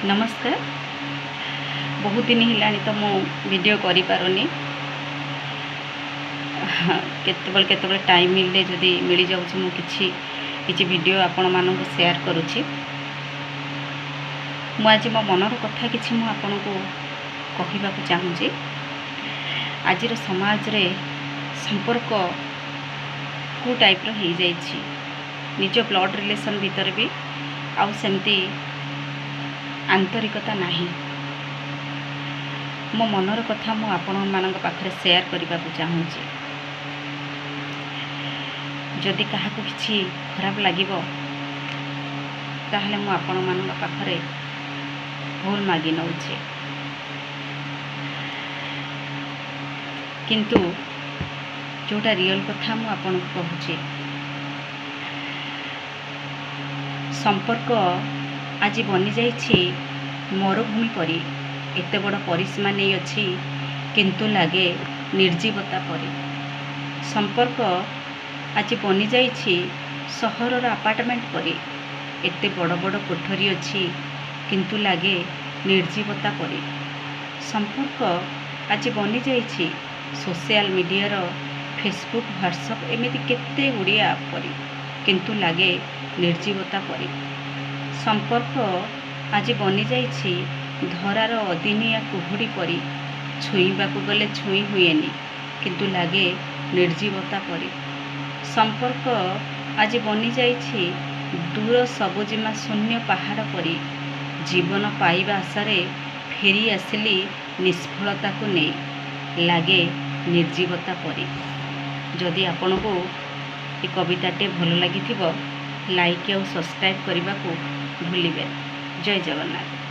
नमस्कार। बहुत दिन है तो मु वीडियो करि पारुनी। केतबल टाइम मिलले जदि मिल जाउछि मु किछि वीडियो आपण मानक शेयर करुछि। मु आज मो मनर कथा किछि मु आपण को कहिबाकु चाहूछि। आजिर समाज रे संपर्क को टाइप रो हो जाइछि। निज ब्लड रिलेशन भीतर भी आउ सेमती आंतरिकता नहीं। मो मनर कथा मु आपण मानक पाखरे शेयर करबा को चाहूछि। जदि काहाकु किछि खराब लागिबो ताहले मु आपण मानक पाखरे भूल मागी नउछि। किंतु जोटा रियल कथा मु आपण को कहूछि, संपर्क आज बनी जाइछि मरुभूमि परी। एते बड़ परिसीमा नहीं अछि किंतु लागे निर्जीवता परी। संपर्क आज बनी जाइछि सहरर अपार्टमेंट परी। एते बड़ बड़ कोठरी अछि किंतु लागे निर्जीवता परी। संपर्क आज बनी जाइछि सोशल मीडिया रो फेसबुक व्हाट्सएप एमिति केते गुड़िया ऐप परी किंतु लागे निर्जीवता परी। संपर्क आज बनी जाइछि धरार अदिनिया कुहुड़ी परी। छुईबाकू गले छुई हुएनी किंतु लागे निर्जीवता परी। संपर्क आज बनी जाइछि दूर सबुजिमा शून्य पहाड़ परी। जीवन पाइबा आशारे फेरी आसिली निष्फलता को नहीं लागे निर्जीवता परी। जदि आपण को ये कविताटे भल लगी लाइक और सब्सक्राइब करने को भूलिबे। जय जगन्नाथ।